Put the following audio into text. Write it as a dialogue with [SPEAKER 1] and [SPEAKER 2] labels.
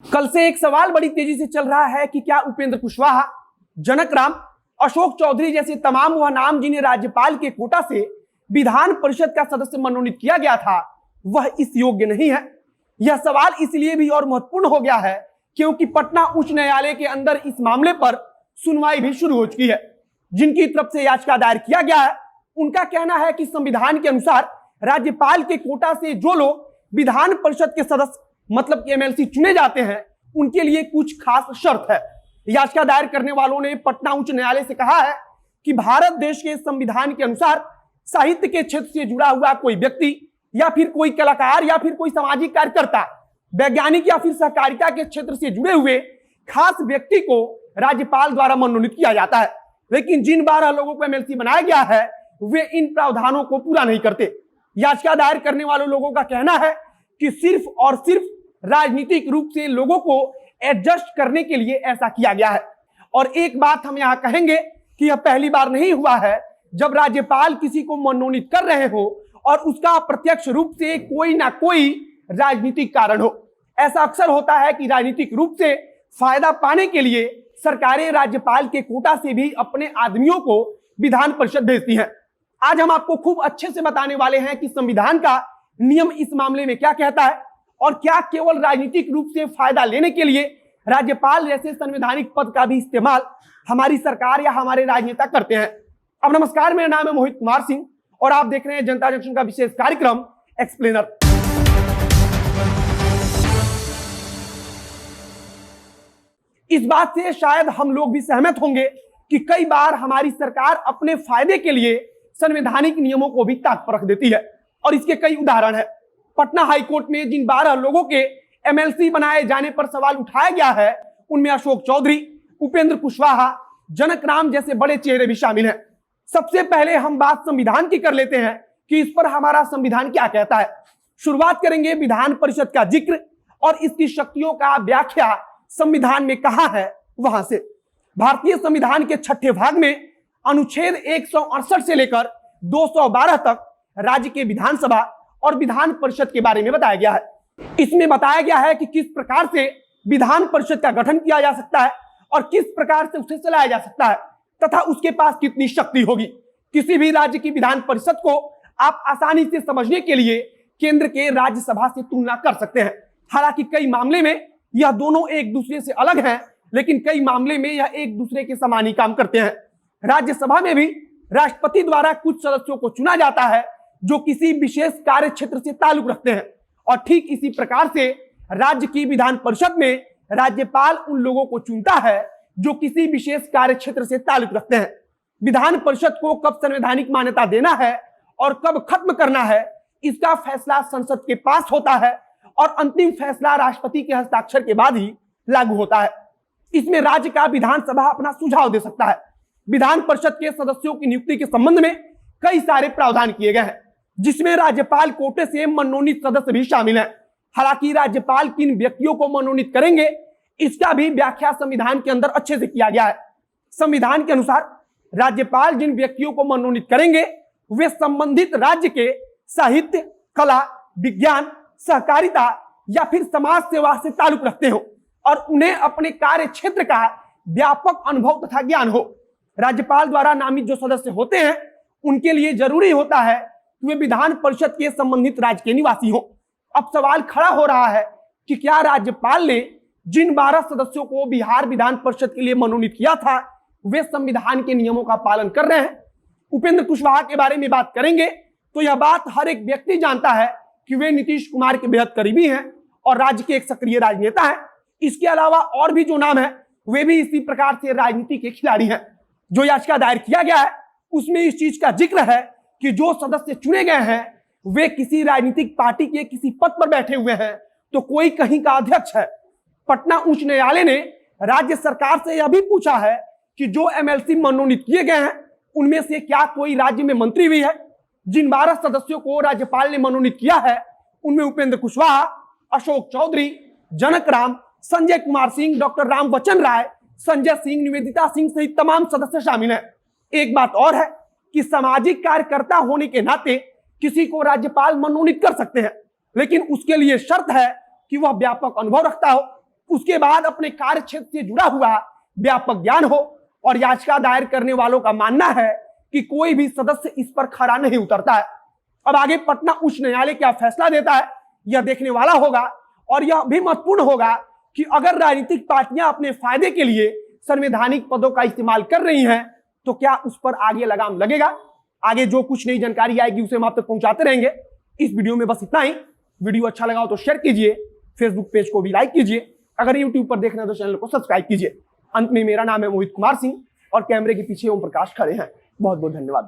[SPEAKER 1] कल से एक सवाल बड़ी तेजी से चल रहा है कि क्या उपेंद्र कुशवाहा, जनक राम, अशोक चौधरी जैसे तमाम वह नाम जिन्हें राज्यपाल के कोटा से विधान परिषद का सदस्य मनोनीत किया गया था, वह इस योग्य नहीं है। यह सवाल इसलिए भी और महत्वपूर्ण हो गया है क्योंकि पटना उच्च न्यायालय के अंदर इस मामले पर सुनवाई भी शुरू हो चुकी है। जिनकी तरफ से याचिका दायर किया गया है, उनका कहना है कि संविधान के अनुसार राज्यपाल के कोटा से जो लोग विधान परिषद के सदस्य मतलब कि एमएलसी चुने जाते हैं, उनके लिए कुछ खास शर्त है। याचिका दायर करने वालों ने पटना उच्च न्यायालय से कहा है कि भारत देश के संविधान के अनुसार साहित्य के क्षेत्र से जुड़ा हुआ कोई व्यक्ति या फिर कोई कलाकार या फिर कोई सामाजिक कार्यकर्ता, वैज्ञानिक या फिर सहकारिता के क्षेत्र से जुड़े हुए खास व्यक्ति को राज्यपाल द्वारा मनोनीत किया जाता है। लेकिन जिन 12 लोगों को एमएलसी बनाया गया है, वे इन प्रावधानों को पूरा नहीं करते। याचिका दायर करने वाले लोगों का कहना है कि सिर्फ और सिर्फ राजनीतिक रूप से लोगों को एडजस्ट करने के लिए ऐसा किया गया है। और एक बात हम यहां कहेंगे कि यह पहली बार नहीं हुआ है जब राज्यपाल किसी को मनोनीत कर रहे हो और उसका प्रत्यक्ष रूप से कोई ना कोई राजनीतिक कारण हो। ऐसा अक्सर होता है कि राजनीतिक रूप से फायदा पाने के लिए सरकारें राज्यपाल के कोटा से भी अपने आदमियों को विधान परिषद भेजती हैं। आज हम आपको खूब अच्छे से बताने वाले हैं कि संविधान का नियम इस मामले में क्या कहता है और क्या केवल राजनीतिक रूप से फायदा लेने के लिए राज्यपाल जैसे संवैधानिक पद का भी इस्तेमाल हमारी सरकार या हमारे राजनेता करते हैं। अब नमस्कार, मेरा नाम है मोहित कुमार सिंह और आप देख रहे हैं जनता जंक्शन का विशेष कार्यक्रम एक्सप्लेनर। इस बात से शायद हम लोग भी सहमत होंगे कि कई बार हमारी सरकार अपने फायदे के लिए संवैधानिक नियमों को भी ताक पर रख देती है और इसके कई उदाहरण है। पटना हाईकोर्ट में जिन 12 लोगों के एमएलसी बनाए जाने पर सवाल उठाया गया है, उनमें अशोक चौधरी, उपेंद्र कुशवाहा, जनक राम जैसे बड़े चेहरे भी शामिल हैं। सबसे पहले हम बात संविधान की कर लेते हैं कि इस पर हमारा संविधान क्या कहता है। शुरुआत करेंगे विधान परिषद का जिक्र और इसकी शक्तियों का व्याख्या संविधान में कहां है वहां से। भारतीय संविधान के 6ठे भाग में अनुच्छेद 168 से लेकर 212 तक राज्य के विधानसभा और विधान परिषद के बारे में बताया गया है। इसमें बताया गया है कि किस प्रकार से विधान परिषद का गठन किया जा सकता है और किस प्रकार से उसे चलाया जा सकता है तथा उसके पास कितनी शक्ति होगी। किसी भी राज्य की विधान परिषद को आप आसानी से समझने के लिए केंद्र के राज्यसभा से तुलना कर सकते हैं। हालांकि कई मामले में यह दोनों एक दूसरे से अलग हैं, लेकिन कई मामले में यह एक दूसरे के समान ही काम करते हैं। राज्यसभा में भी राष्ट्रपति द्वारा कुछ सदस्यों को चुना जाता है जो किसी विशेष कार्य क्षेत्र से ताल्लुक रखते हैं और ठीक इसी प्रकार से राज्य की विधान परिषद में राज्यपाल उन लोगों को चुनता है जो किसी विशेष कार्य क्षेत्र से ताल्लुक रखते हैं। विधान परिषद को कब संवैधानिक मान्यता देना है और कब खत्म करना है, इसका फैसला संसद के पास होता है और अंतिम फैसला राष्ट्रपति के हस्ताक्षर के बाद ही लागू होता है। इसमें राज्य का विधानसभा अपना सुझाव दे सकता है। विधान परिषद के सदस्यों की नियुक्ति के संबंध में कई सारे प्रावधान किए गए हैं, जिसमें राज्यपाल कोटे से मनोनीत सदस्य भी शामिल हैं। हालांकि राज्यपाल किन व्यक्तियों को मनोनीत करेंगे, इसका भी व्याख्या संविधान के अंदर अच्छे से किया गया है। संविधान के अनुसार राज्यपाल जिन व्यक्तियों को मनोनीत करेंगे, वे संबंधित राज्य के साहित्य, कला, विज्ञान, सहकारिता या फिर समाज सेवा से ताल्लुक रखते हो और उन्हें अपने कार्य क्षेत्र का व्यापक अनुभव तथा ज्ञान हो। राज्यपाल द्वारा नामित जो सदस्य होते हैं, उनके लिए जरूरी होता है कि वे विधान परिषद के संबंधित राज्य के निवासी हो। अब सवाल खड़ा हो रहा है कि क्या राज्यपाल ने जिन 12 सदस्यों को बिहार विधान परिषद के लिए मनोनीत किया था, वे संविधान के नियमों का पालन कर रहे हैं। उपेंद्र कुशवाहा के बारे में बात करेंगे तो यह बात हर एक व्यक्ति जानता है कि वे नीतीश कुमार के बेहद करीबी हैं और राज्य के एक सक्रिय राजनेता हैं। इसके अलावा और भी जो नाम है, वे भी इसी प्रकार से राजनीति के खिलाड़ी हैं। जो याचिका दायर किया गया है, उसमें इस चीज का जिक्र है कि जो सदस्य चुने गए हैं, वे किसी राजनीतिक पार्टी के किसी पद पर बैठे हुए हैं, तो कोई कहीं का अध्यक्ष है। पटना उच्च न्यायालय ने राज्य सरकार से यह भी पूछा है कि जो एमएलसी मनोनीत किए गए हैं, उनमें से क्या कोई राज्य में मंत्री भी है। जिन 12 सदस्यों को राज्यपाल ने मनोनीत किया है, उनमें उपेंद्र कुशवाहा, अशोक चौधरी, जनक राम, संजय कुमार सिंह, डॉक्टर रामवचन राय, संजय सिंह, निवेदिता सिंह सहित तमाम सदस्य शामिल हैं। एक बात और है कि सामाजिक कार्यकर्ता होने के नाते किसी को राज्यपाल मनोनीत कर सकते हैं, लेकिन उसके लिए शर्त है कि वह व्यापक अनुभव रखता हो, उसके बाद अपने कार्य क्षेत्र से जुड़ा हुआ व्यापक ज्ञान हो, और याचिका दायर करने वालों का मानना है कि कोई भी सदस्य इस पर खरा नहीं उतरता है। अब आगे पटना उच्च न्यायालय क्या फैसला देता है यह देखने वाला होगा, और यह भी महत्वपूर्ण होगा कि अगर राजनीतिक पार्टियां अपने फायदे के लिए संवैधानिक पदों का इस्तेमाल कर रही हैं तो क्या उस पर आगे लगाम लगेगा। आगे जो कुछ नई जानकारी आएगी उसे हम आप तक पहुंचाते रहेंगे। इस वीडियो में बस इतना ही। वीडियो अच्छा लगा हो तो शेयर कीजिए, फेसबुक पेज को भी लाइक कीजिए, अगर यूट्यूब पर देखना है तो चैनल को सब्सक्राइब कीजिए। अंत में मेरा नाम है मोहित कुमार सिंह और कैमरे के पीछे ओम प्रकाश खड़े हैं। बहुत बहुत धन्यवाद।